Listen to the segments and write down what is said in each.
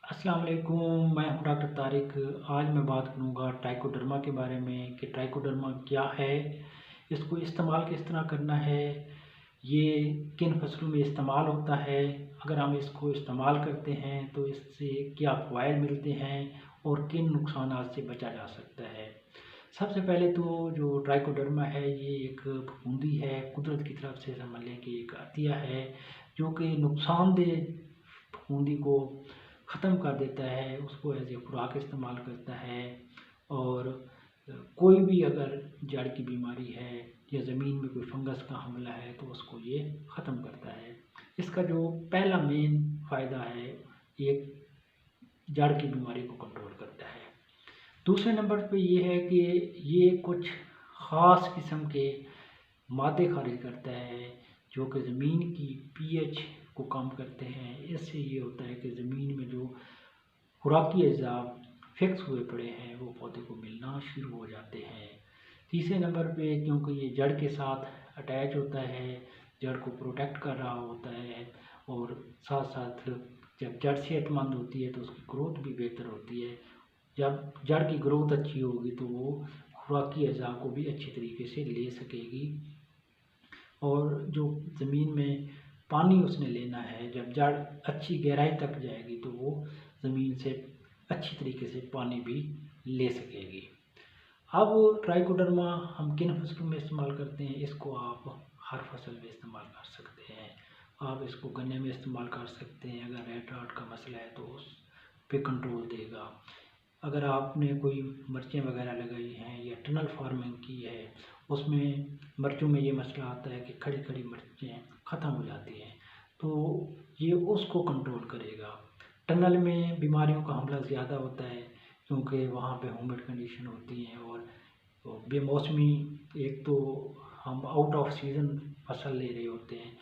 अस्सलाम वालेकुम, मैं हूं डॉक्टर तारिक। आज मैं बात करूंगा ट्राइकोडर्मा के बारे में कि ट्राइकोडर्मा क्या है, इसको इस्तेमाल किस तरह करना है, ये किन फसलों में इस्तेमाल होता है, अगर हम इसको इस्तेमाल करते हैं तो इससे क्या फ़वाइद मिलते हैं और किन नुकसानात से बचा जा सकता है। सबसे पहले तो जो ट्राइकोडर्मा है ये एक फफूंदी है, कुदरत की तरफ से समझ लें कि एक अतिया है जो कि नुकसानदेह फफूंदी को ख़त्म कर देता है, उसको एज ए खुराक इस्तेमाल करता है। और कोई भी अगर जड़ की बीमारी है या ज़मीन में कोई फंगस का हमला है तो उसको ये ख़त्म करता है। इसका जो पहला मेन फ़ायदा है, ये जड़ की बीमारी को कंट्रोल करता है। दूसरे नंबर पे ये है कि ये कुछ ख़ास किस्म के मादे खारिज करता है जो कि ज़मीन की पीएच को कम करते हैं। इससे ये होता है कि ज़मीन में जो खुराकी अज़ा फिक्स हुए पड़े हैं वो पौधे को मिलना शुरू हो जाते हैं। तीसरे नंबर पे क्योंकि ये जड़ के साथ अटैच होता है, जड़ को प्रोटेक्ट कर रहा होता है, और साथ साथ जब जड़ सेहतमंद होती है तो उसकी ग्रोथ भी बेहतर होती है। जब जड़ की ग्रोथ अच्छी होगी तो वो खुराकी अज़ा को भी अच्छे तरीके से ले सकेगी। और जो ज़मीन में पानी उसने लेना है, जब जड़ अच्छी गहराई तक जाएगी तो वो ज़मीन से अच्छी तरीके से पानी भी ले सकेगी। अब ट्राइकोडर्मा हम किन फसलों में इस्तेमाल करते हैं, इसको आप हर फसल में इस्तेमाल कर सकते हैं। आप इसको गन्ने में इस्तेमाल कर सकते हैं, अगर रेड रॉट का मसला है तो उस पे कंट्रोल देगा। अगर आपने कोई मिर्चें वगैरह लगाई हैं या टनल फार्मिंग की है, उसमें मिर्चों में ये मसला आता है कि खड़ी खड़ी मिर्चें ख़त्म हो जाती हैं, तो ये उसको कंट्रोल करेगा। टनल में बीमारियों का हमला ज़्यादा होता है क्योंकि वहाँ पे ह्यूमिड कंडीशन होती हैं और बेमौसमी, एक तो हम आउट ऑफ सीज़न फसल ले रहे होते हैं,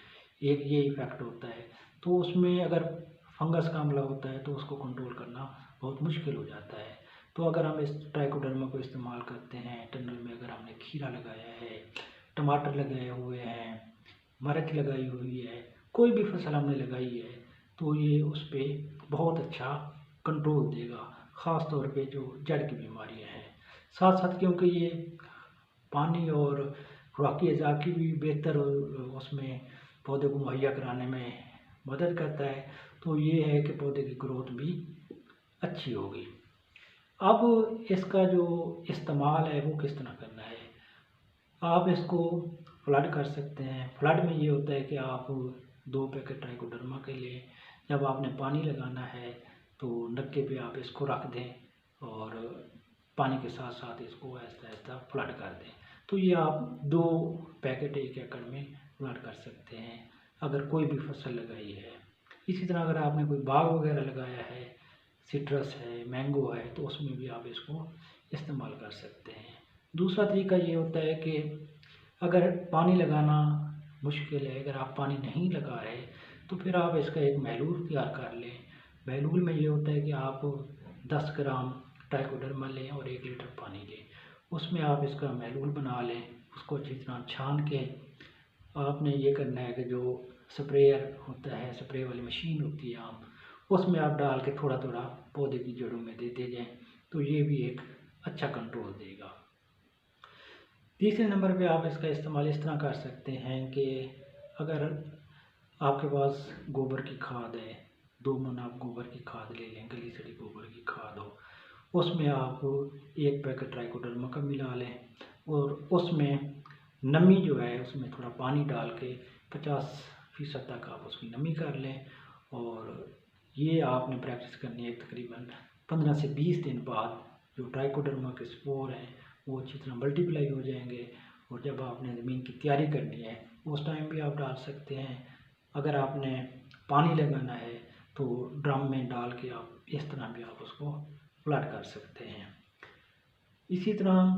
एक ये इफ़ेक्ट होता है। तो उसमें अगर फंगस का हमला होता है तो उसको कंट्रोल करना बहुत मुश्किल हो जाता है। तो अगर हम इस ट्राइकोडर्मा को इस्तेमाल करते हैं टनल में, अगर हमने खीरा लगाया है, टमाटर लगाए हुए हैं, मिर्च लगाई हुई है, कोई भी फसल हमने लगाई है, तो ये उस पर बहुत अच्छा कंट्रोल देगा, ख़ास तौर पे जो जड़ की बीमारियां हैं। साथ साथ क्योंकि ये पानी और खुराकी अज़ा की भी बेहतर उसमें पौधे को मुहैया कराने में मदद करता है, तो ये है कि पौधे की ग्रोथ भी अच्छी होगी। अब इसका जो इस्तेमाल है वो किस तरह करना है। आप इसको फ्लड कर सकते हैं। फ्लड में ये होता है कि आप 2 पैकेट ट्राइकोडर्मा के लिए जब आपने पानी लगाना है तो नक्के पे आप इसको रख दें और पानी के साथ साथ इसको ऐसा ऐसा फ्लड कर दें। तो ये आप 2 पैकेट 1 एकड़ में फ्लड कर सकते हैं अगर कोई भी फसल लगाई है। इसी तरह अगर आपने कोई बाग वगैरह लगाया है, सिट्रस है, मैंगो है, तो उसमें भी आप इसको इस्तेमाल कर सकते हैं। दूसरा तरीका ये होता है कि अगर पानी लगाना मुश्किल है, अगर आप पानी नहीं लगा रहे, तो फिर आप इसका एक महलूल तैयार कर लें। महलूल में ये होता है कि आप 10 ग्राम ट्राइकोडर्मा लें और 1 लीटर पानी लें, उसमें आप इसका महलूल बना लें। उसको अच्छी तरह छान के आपने ये करना है कि जो स्प्रेयर होता है, स्प्रे वाली मशीन होती है आम, उसमें आप डाल के थोड़ा थोड़ा पौधे की जड़ों में देते जाएं, तो ये भी एक अच्छा कंट्रोल देगा। तीसरे नंबर पे आप इसका इस्तेमाल इस तरह कर सकते हैं कि अगर आपके पास गोबर की खाद है, 2 मन आप गोबर की खाद ले लें, गली सड़ी गोबर की खाद हो, उसमें आप 1 पैकेट ट्राइकोडर्मा का मिला लें और उसमें नमी जो है उसमें थोड़ा पानी डाल के 50% तक आप उसकी नमी कर लें। और ये आपने प्रैक्टिस करनी है तकरीबन 15 से 20 दिन बाद। जो ट्राइकोडर्मा के स्पोर हैं वो अच्छी तरह मल्टीप्लाई हो जाएंगे, और जब आपने ज़मीन की तैयारी करनी है उस टाइम भी आप डाल सकते हैं। अगर आपने पानी लगाना है तो ड्रम में डाल के आप इस तरह भी आप उसको फ्लड कर सकते हैं। इसी तरह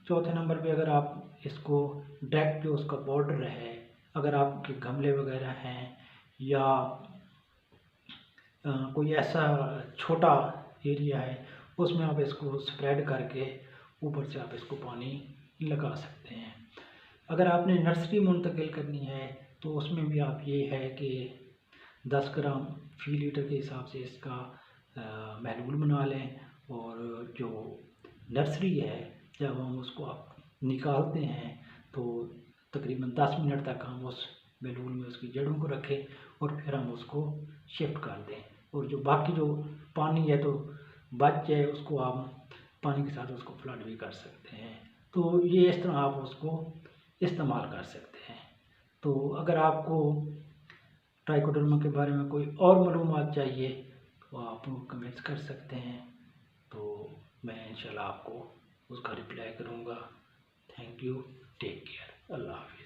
चौथे नंबर पे अगर आप इसको डायरेक्ट जो उसका बॉर्डर है, अगर आपके गमले वगैरह हैं या कोई ऐसा छोटा एरिया है, उसमें आप इसको स्प्रेड करके ऊपर से आप इसको पानी लगा सकते हैं। अगर आपने नर्सरी मुंतकिल करनी है तो उसमें भी आप ये है कि 10 ग्राम फी लीटर के हिसाब से इसका महलूल बना लें। और जो नर्सरी है, जब हम उसको निकालते हैं तो तकरीबन 10 मिनट तक हम उस महलूल में उसकी जड़ों को रखें और फिर हम उसको शिफ्ट कर दें। और जो बाकी जो पानी है तो बच जाए, उसको आप पानी के साथ उसको फ्लड भी कर सकते हैं। तो ये इस तरह आप उसको इस्तेमाल कर सकते हैं। तो अगर आपको ट्राइकोडर्मा के बारे में कोई और मालूमात चाहिए तो आप कमेंट्स कर सकते हैं, तो मैं इंशाल्लाह आपको उसका रिप्लाई करूँगा। थैंक यू, टेक केयर, अल्लाह हाफिज़।